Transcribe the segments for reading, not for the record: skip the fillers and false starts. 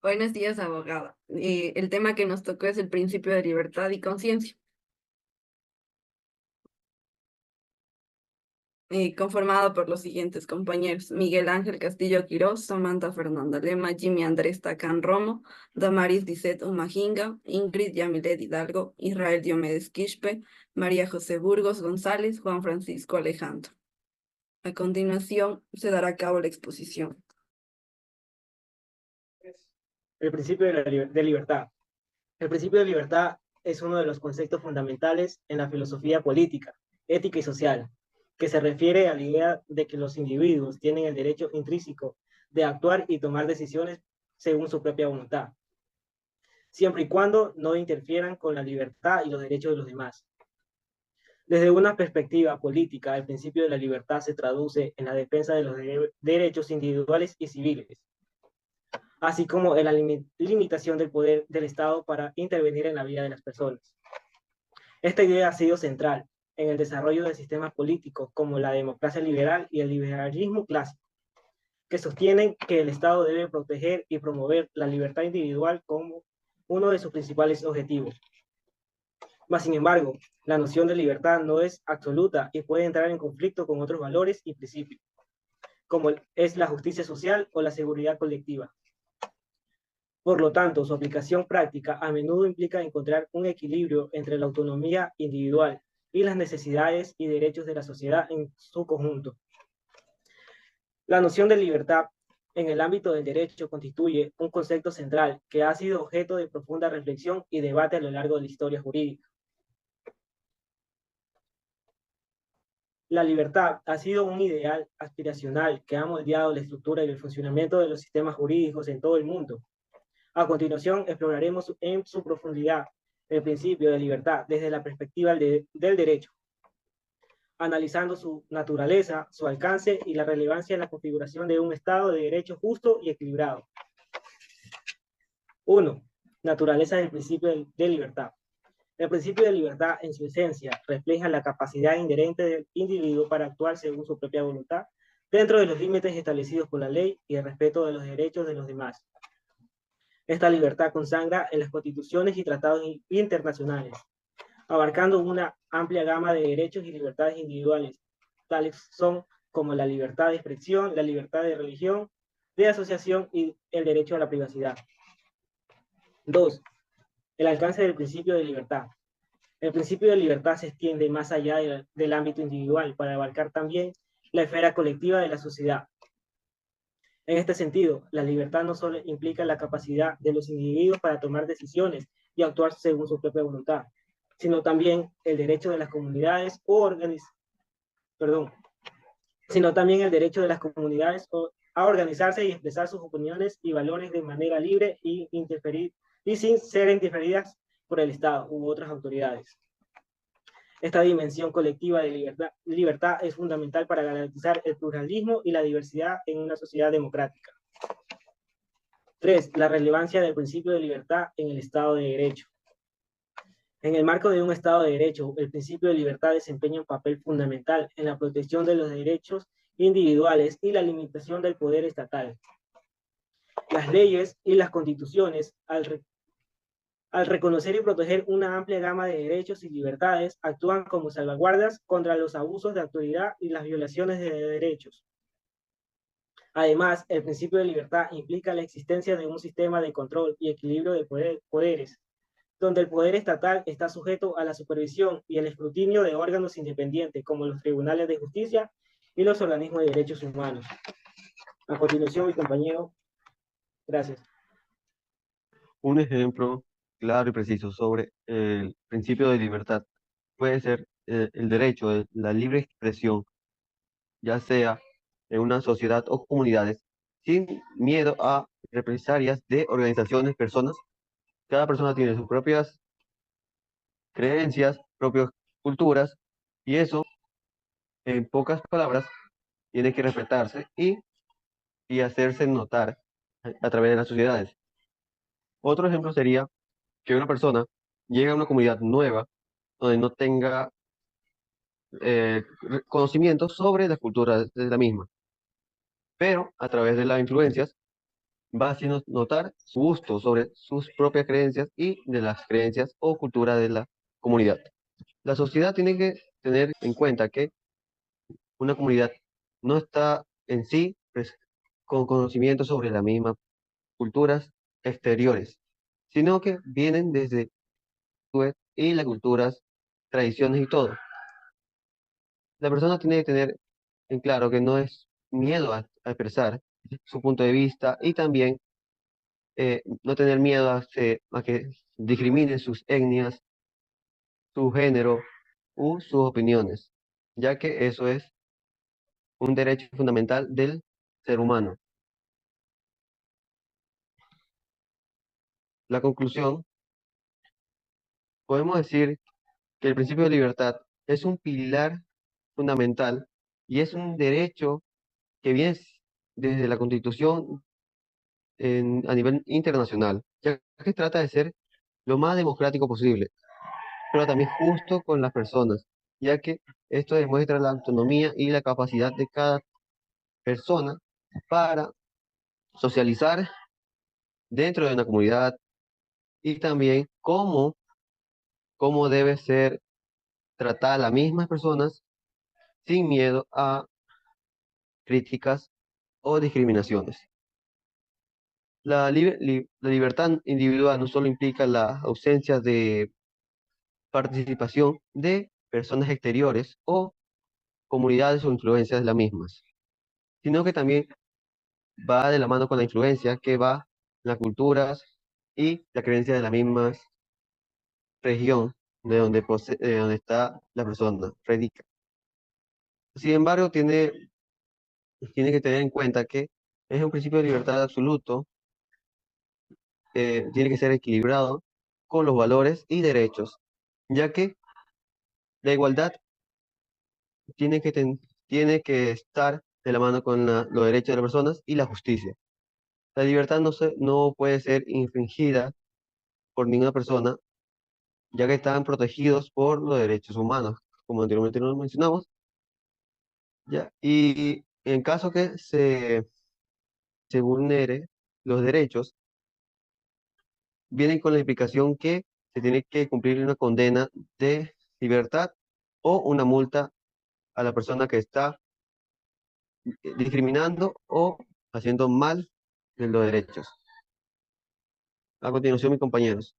Buenos días, abogada. El tema que nos tocó es el principio de libertad y conciencia, conformado por los siguientes compañeros: Miguel Ángel Castillo Quirós, Samantha Fernanda Lema, Jimmy Andrés Tacán Romo, Damaris Disset Umajinga, Ingrid Yamilet Hidalgo, Israel Diomedes Quispe, María José Burgos González, Juan Francisco Alejandro. A continuación se dará a cabo la exposición. El principio de libertad. El principio de libertad es uno de los conceptos fundamentales en la filosofía política, ética y social, que se refiere a la idea de que los individuos tienen el derecho intrínseco de actuar y tomar decisiones según su propia voluntad, siempre y cuando no interfieran con la libertad y los derechos de los demás. Desde una perspectiva política, el principio de la libertad se traduce en la defensa de los derechos individuales y civiles, así como en la limitación del poder del Estado para intervenir en la vida de las personas. Esta idea ha sido central en el desarrollo de sistemas políticos como la democracia liberal y el liberalismo clásico, que sostienen que el Estado debe proteger y promover la libertad individual como uno de sus principales objetivos. Mas, sin embargo, la noción de libertad no es absoluta y puede entrar en conflicto con otros valores y principios, como es la justicia social o la seguridad colectiva. Por lo tanto, su aplicación práctica a menudo implica encontrar un equilibrio entre la autonomía individual y las necesidades y derechos de la sociedad en su conjunto. La noción de libertad en el ámbito del derecho constituye un concepto central que ha sido objeto de profunda reflexión y debate a lo largo de la historia jurídica. La libertad ha sido un ideal aspiracional que ha moldeado la estructura y el funcionamiento de los sistemas jurídicos en todo el mundo. A continuación, exploraremos en su profundidad el principio de libertad desde la perspectiva del derecho, analizando su naturaleza, su alcance y la relevancia en la configuración de un Estado de derecho justo y equilibrado. 1. Naturaleza del principio de libertad. El principio de libertad, en su esencia, refleja la capacidad inherente del individuo para actuar según su propia voluntad, dentro de los límites establecidos por la ley y el respeto de los derechos de los demás. Esta libertad consagra en las constituciones y tratados internacionales, abarcando una amplia gama de derechos y libertades individuales, tales son como la libertad de expresión, la libertad de religión, de asociación y el derecho a la privacidad. 2. El alcance del principio de libertad. El principio de libertad se extiende más allá del ámbito individual para abarcar también la esfera colectiva de la sociedad. En este sentido, la libertad no solo implica la capacidad de los individuos para tomar decisiones y actuar según su propia voluntad, sino también el derecho de las comunidades perdón, sino también el derecho de las comunidades a organizarse y expresar sus opiniones y valores de manera libre y sin ser interferidas por el Estado u otras autoridades. Esta dimensión colectiva de libertad es fundamental para garantizar el pluralismo y la diversidad en una sociedad democrática. 3. La relevancia del principio de libertad en el Estado de Derecho. En el marco de un Estado de Derecho, el principio de libertad desempeña un papel fundamental en la protección de los derechos individuales y la limitación del poder estatal. Las leyes y las constituciones, al reconocer y proteger una amplia gama de derechos y libertades, actúan como salvaguardas contra los abusos de autoridad y las violaciones de derechos. Además, el principio de libertad implica la existencia de un sistema de control y equilibrio de poderes, donde el poder estatal está sujeto a la supervisión y el escrutinio de órganos independientes como los tribunales de justicia y los organismos de derechos humanos. A continuación, mi compañero, gracias. Un ejemplo claro y preciso sobre el principio de libertad puede ser el derecho de la libre expresión, ya sea en una sociedad o comunidades, sin miedo a represalias de organizaciones, personas. Cada persona tiene sus propias creencias, propias culturas, y eso, en pocas palabras, tiene que respetarse y hacerse notar a través de las sociedades. Otro ejemplo sería que una persona llega a una comunidad nueva donde no tenga conocimientos sobre la cultura de la misma, pero a través de las influencias va haciendo notar su gusto sobre sus propias creencias y de las creencias o cultura de la comunidad. La sociedad tiene que tener en cuenta que una comunidad no está en sí pues, con conocimiento sobre las mismas culturas exteriores, sino que vienen desde y las culturas, tradiciones y todo. La persona tiene que tener en claro que no es miedo a expresar su punto de vista y también no tener miedo a que discriminen sus etnias, su género u sus opiniones, ya que eso es un derecho fundamental del ser humano. La conclusión, podemos decir que el principio de libertad es un pilar fundamental y es un derecho que viene desde la Constitución a nivel internacional, ya que trata de ser lo más democrático posible, pero también justo con las personas, ya que esto demuestra la autonomía y la capacidad de cada persona para socializar dentro de una comunidad y también cómo debe ser tratada a las mismas personas sin miedo a críticas o discriminaciones. La libertad individual no solo implica la ausencia de participación de personas exteriores o comunidades o influencias de las mismas, sino que también va de la mano con la influencia que va las culturas y la creencia de la misma región de donde está la persona, radica. Sin embargo, tiene que tener en cuenta que es un principio de libertad absoluto, tiene que ser equilibrado con los valores y derechos, ya que la igualdad tiene que estar de la mano con los derechos de las personas y la justicia. La libertad no puede ser infringida por ninguna persona, ya que están protegidos por los derechos humanos, como anteriormente nos mencionamos, ¿ya? Y en caso que se vulnere los derechos, vienen con la implicación que se tiene que cumplir una condena de libertad o una multa a la persona que está discriminando o haciendo mal de los derechos. A continuación, mis compañeros.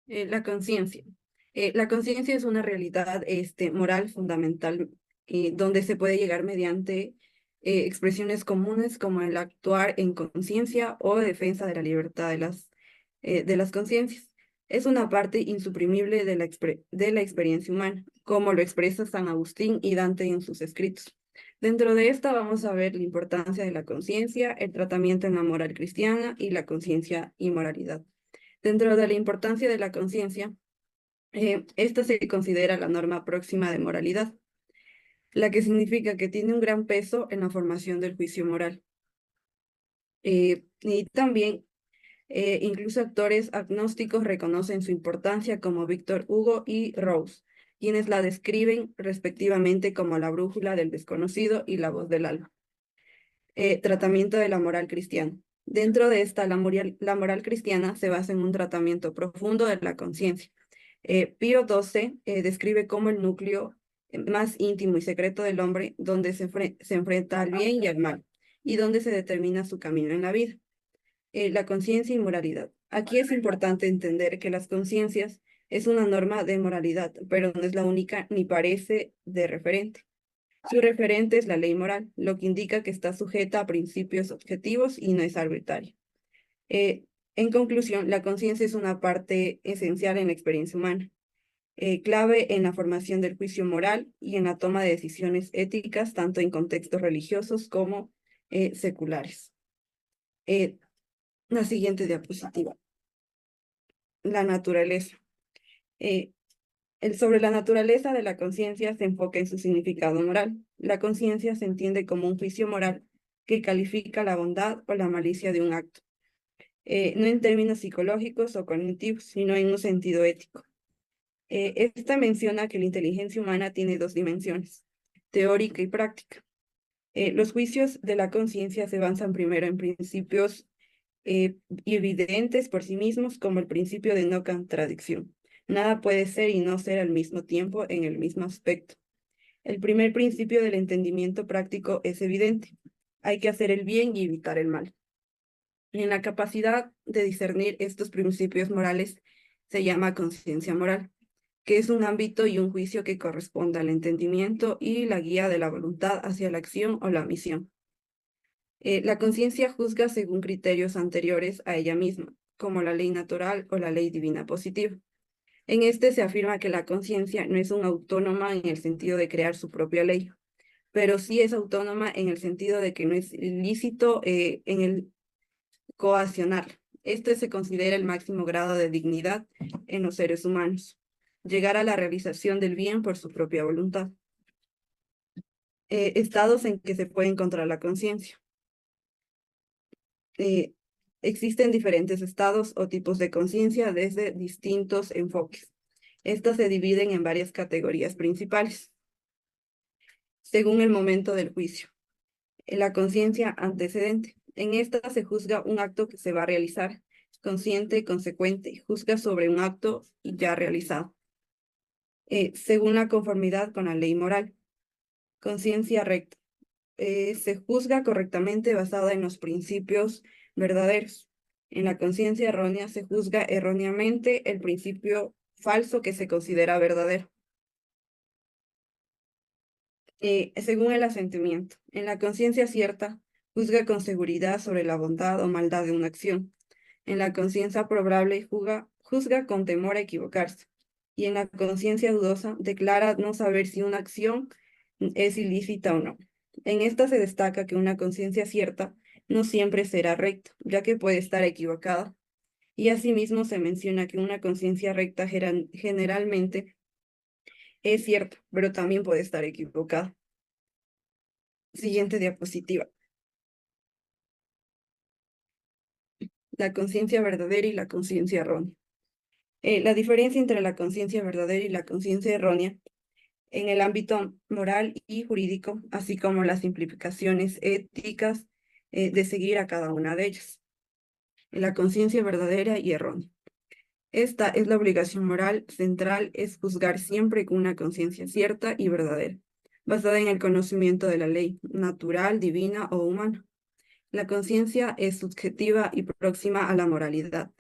La conciencia. La conciencia es una realidad moral fundamental donde se puede llegar mediante expresiones comunes como el actuar en conciencia o defensa de la libertad de las conciencias. Es una parte insuprimible de de la experiencia humana, como lo expresa San Agustín y Dante en sus escritos. Dentro de esta vamos a ver la importancia de la conciencia, el tratamiento en la moral cristiana y la conciencia y moralidad. Dentro de la importancia de la conciencia, esta se considera la norma próxima de moralidad, la que significa que tiene un gran peso en la formación del juicio moral. Y también, incluso autores agnósticos reconocen su importancia como Víctor Hugo y Rawls, quienes la describen respectivamente como la brújula del desconocido y la voz del alma. Tratamiento de la moral cristiana. Dentro de esta, la moral cristiana se basa en un tratamiento profundo de la conciencia. Pío XII describe como el núcleo más íntimo y secreto del hombre, donde se enfrenta al bien y al mal, y donde se determina su camino en la vida. La conciencia y moralidad. Aquí es importante entender que las conciencias es una norma de moralidad, pero no es la única ni parece de referente. Su referente es la ley moral, lo que indica que está sujeta a principios objetivos y no es arbitraria. Eh, en conclusión, la conciencia es una parte esencial en la experiencia humana, clave en la formación del juicio moral y en la toma de decisiones éticas, tanto en contextos religiosos como seculares. Eh, la siguiente diapositiva. La naturaleza. Eh, sobre la naturaleza de la conciencia se enfoca en su significado moral. La conciencia se entiende como un juicio moral que califica la bondad o la malicia de un acto, no en términos psicológicos o cognitivos, sino en un sentido ético. Esta menciona que la inteligencia humana tiene dos dimensiones, teórica y práctica. Los juicios de la conciencia se basan primero en principios evidentes por sí mismos, como el principio de no contradicción. Nada puede ser y no ser al mismo tiempo en el mismo aspecto. El primer principio del entendimiento práctico es evidente. Hay que hacer el bien y evitar el mal. En la capacidad de discernir estos principios morales se llama conciencia moral, que es un ámbito y un juicio que corresponde al entendimiento y la guía de la voluntad hacia la acción o la misión. La conciencia juzga según criterios anteriores a ella misma, como la ley natural o la ley divina positiva. En este se afirma que la conciencia no es una autónoma en el sentido de crear su propia ley, pero sí es autónoma en el sentido de que no es ilícito en el coaccionar. Este se considera el máximo grado de dignidad en los seres humanos, llegar a la realización del bien por su propia voluntad. Estados en que se puede encontrar la conciencia. Existen diferentes estados o tipos de conciencia desde distintos enfoques. Estas se dividen en varias categorías principales, según el momento del juicio. La conciencia antecedente. En esta se juzga un acto que se va a realizar, consciente, consecuente, juzga sobre un acto ya realizado, según la conformidad con la ley moral. Conciencia recta. Se juzga correctamente basada en los principios verdaderos. En la conciencia errónea se juzga erróneamente el principio falso que se considera verdadero. Según el asentimiento. En la conciencia cierta, juzga con seguridad sobre la bondad o maldad de una acción. En la conciencia probable, juzga con temor a equivocarse. Y en la conciencia dudosa, declara no saber si una acción es ilícita o no. En esta se destaca que una conciencia cierta no siempre será recta, ya que puede estar equivocada. Y asimismo se menciona que una conciencia recta generalmente es cierta, pero también puede estar equivocada. Siguiente diapositiva. La conciencia verdadera y la conciencia errónea. La diferencia entre la conciencia verdadera y la conciencia errónea en el ámbito moral y jurídico, así como las implicaciones éticas de seguir a cada una de ellas. La conciencia verdadera y errónea. Esta es la obligación moral central, es juzgar siempre con una conciencia cierta y verdadera, basada en el conocimiento de la ley natural, divina o humana. La conciencia es subjetiva y próxima a la moralidad.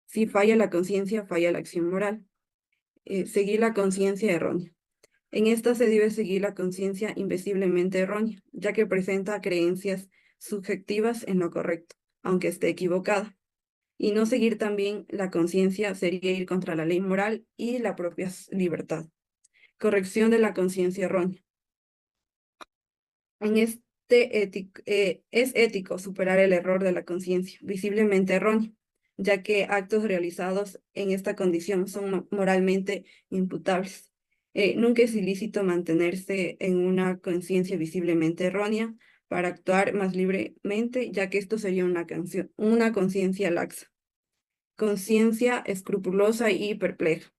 Si falla la conciencia, falla la acción moral. Seguir la conciencia errónea. En esta se debe seguir la conciencia invisiblemente errónea, ya que presenta creencias subjetivas en lo correcto, aunque esté equivocada. Y no seguir también la conciencia sería ir contra la ley moral y la propia libertad. Corrección de la conciencia errónea. En es ético superar el error de la conciencia, visiblemente erróneo, ya que actos realizados en esta condición son moralmente imputables. Nunca es ilícito mantenerse en una conciencia visiblemente errónea para actuar más libremente, ya que esto sería una conciencia laxa. Conciencia escrupulosa y perpleja.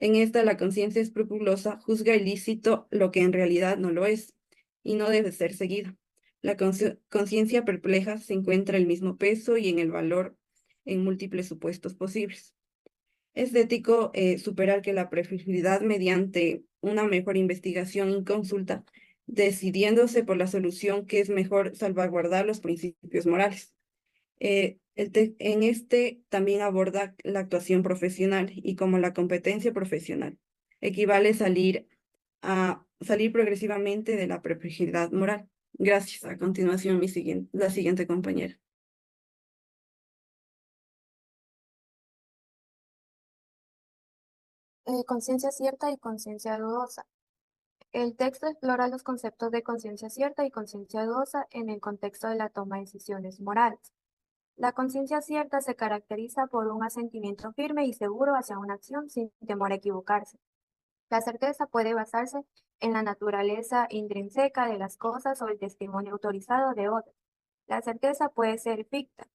En esta, la conciencia escrupulosa juzga ilícito lo que en realidad no lo es y no debe ser seguido. La conciencia perpleja se encuentra el mismo peso y en el valor en múltiples supuestos posibles. Es ético superar que la preferibilidad mediante una mejor investigación y consulta, decidiéndose por la solución que es mejor salvaguardar los principios morales. En este también aborda la actuación profesional y como la competencia profesional. Equivale a salir progresivamente de la perplejidad moral. Gracias. A continuación, la siguiente compañera. Conciencia cierta y conciencia dudosa. El texto explora los conceptos de conciencia cierta y conciencia dudosa en el contexto de la toma de decisiones morales. La conciencia cierta se caracteriza por un asentimiento firme y seguro hacia una acción sin temor a equivocarse. La certeza puede basarse en la naturaleza intrínseca de las cosas o el testimonio autorizado de otros. La certeza puede ser ficta.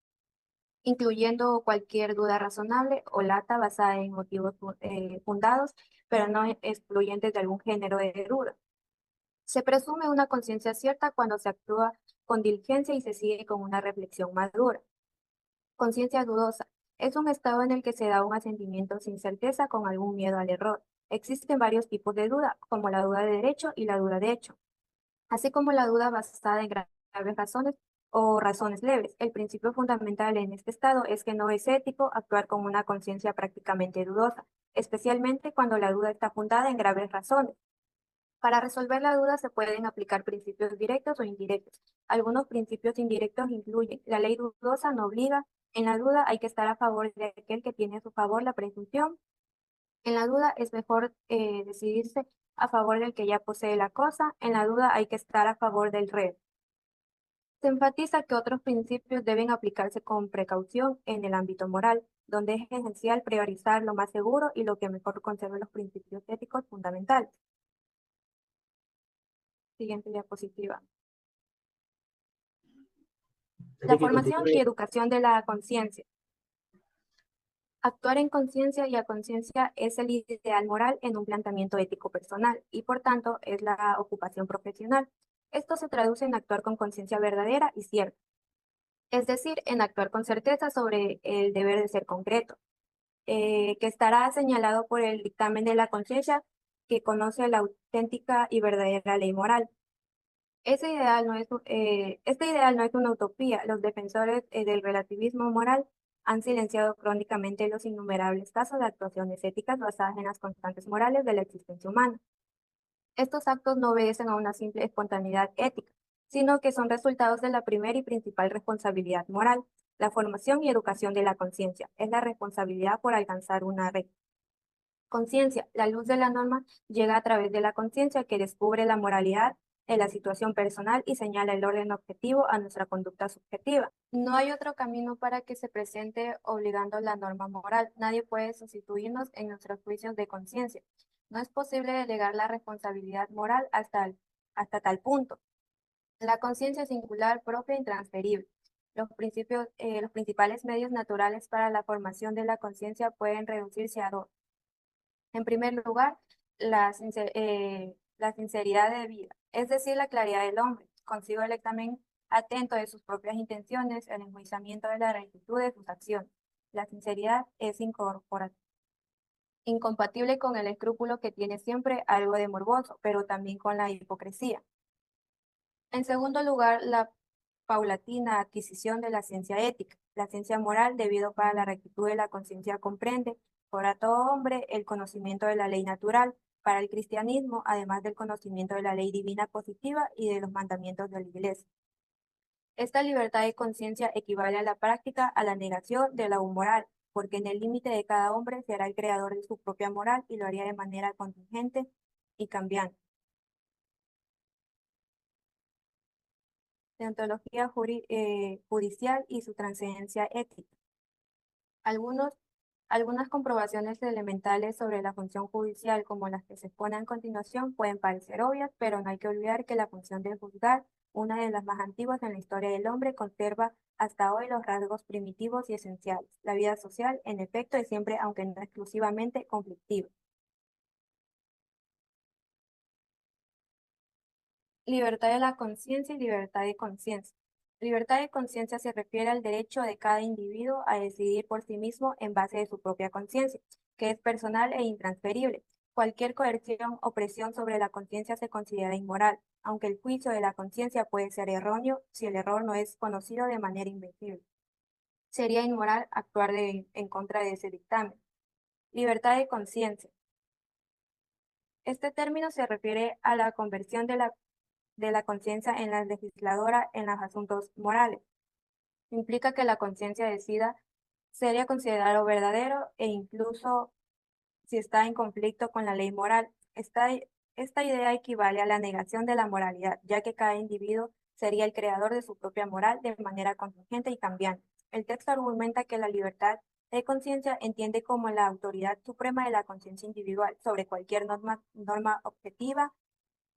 incluyendo cualquier duda razonable o lata basada en motivos fundados, pero no excluyentes de algún género de duda. Se presume una conciencia cierta cuando se actúa con diligencia y se sigue con una reflexión madura. Conciencia dudosa es un estado en el que se da un asentimiento sin certeza con algún miedo al error. Existen varios tipos de duda, como la duda de derecho y la duda de hecho, así como la duda basada en graves razones o razones leves. El principio fundamental en este estado es que no es ético actuar con una conciencia prácticamente dudosa, especialmente cuando la duda está fundada en graves razones. Para resolver la duda se pueden aplicar principios directos o indirectos. Algunos principios indirectos incluyen: la ley dudosa no obliga; en la duda hay que estar a favor de aquel que tiene a su favor la presunción; en la duda es mejor decidirse a favor del que ya posee la cosa; en la duda hay que estar a favor del rey. Se enfatiza que otros principios deben aplicarse con precaución en el ámbito moral, donde es esencial priorizar lo más seguro y lo que mejor conserve los principios éticos fundamentales. Siguiente diapositiva. La Así que formación y continúe. educación de la conciencia. Actuar en conciencia y a conciencia es el ideal moral en un planteamiento ético personal y por tanto es la ocupación profesional. Esto se traduce en actuar con conciencia verdadera y cierta, es decir, en actuar con certeza sobre el deber de ser concreto, que estará señalado por el dictamen de la conciencia que conoce la auténtica y verdadera ley moral. Este ideal no es una utopía. Los defensores del relativismo moral han silenciado crónicamente los innumerables casos de actuaciones éticas basadas en las constantes morales de la existencia humana. Estos actos no obedecen a una simple espontaneidad ética, sino que son resultados de la primera y principal responsabilidad moral. La formación y educación de la conciencia es la responsabilidad por alcanzar una conciencia. La luz de la norma llega a través de la conciencia, que descubre la moralidad de la situación personal y señala el orden objetivo a nuestra conducta subjetiva. No hay otro camino para que se presente obligando la norma moral. Nadie puede sustituirnos en nuestros juicios de conciencia. No es posible delegar la responsabilidad moral hasta tal punto. La conciencia singular, propia e intransferible. Los principales medios naturales para la formación de la conciencia pueden reducirse a dos. En primer lugar, la sinceridad de vida, es decir, la claridad del hombre, consigo el examen atento de sus propias intenciones, el enjuiciamiento de la rectitud de sus acciones. La sinceridad es incompatible con el escrúpulo, que tiene siempre algo de morboso, pero también con la hipocresía. En segundo lugar, la paulatina adquisición de la ciencia ética. La ciencia moral, debido para la rectitud de la conciencia, comprende, para todo hombre, el conocimiento de la ley natural. Para el cristianismo, además del conocimiento de la ley divina positiva y de los mandamientos de la Iglesia. Esta libertad de conciencia equivale a la práctica a la negación de la moral, porque en el límite de cada hombre será el creador de su propia moral y lo haría de manera contingente y cambiante. Deontología judicial y su trascendencia ética. Algunas comprobaciones elementales sobre la función judicial, como las que se exponen a continuación, pueden parecer obvias, pero no hay que olvidar que la función de juzgar, una de las más antiguas en la historia del hombre, conserva hasta hoy los rasgos primitivos y esenciales. La vida social, en efecto, es siempre, aunque no exclusivamente, conflictiva. Libertad de la conciencia y libertad de conciencia. Libertad de conciencia se refiere al derecho de cada individuo a decidir por sí mismo en base de su propia conciencia, que es personal e intransferible. Cualquier coerción o presión sobre la conciencia se considera inmoral, aunque el juicio de la conciencia puede ser erróneo si el error no es conocido de manera invencible. Sería inmoral actuar en contra de ese dictamen. Libertad de conciencia. Este término se refiere a la conversión de la conciencia en la legisladora en los asuntos morales. Implica que la conciencia decida sería considerado verdadero e incluso si está en conflicto con la ley moral. Esta idea equivale a la negación de la moralidad, ya que cada individuo sería el creador de su propia moral de manera contingente y cambiante. El texto argumenta que la libertad de conciencia entiende como la autoridad suprema de la conciencia individual sobre cualquier norma objetiva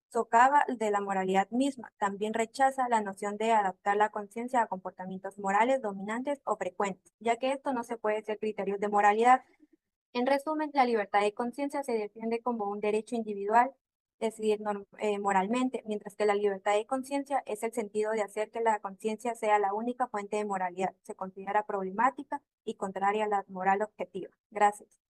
socava de la moralidad misma. También rechaza la noción de adaptar la conciencia a comportamientos morales dominantes o frecuentes, ya que esto no se puede ser criterios de moralidad. En resumen, la libertad de conciencia se defiende como un derecho individual, decidir moralmente, mientras que la libertad de conciencia es el sentido de hacer que la conciencia sea la única fuente de moralidad. Se considera problemática y contraria a la moral objetiva. Gracias.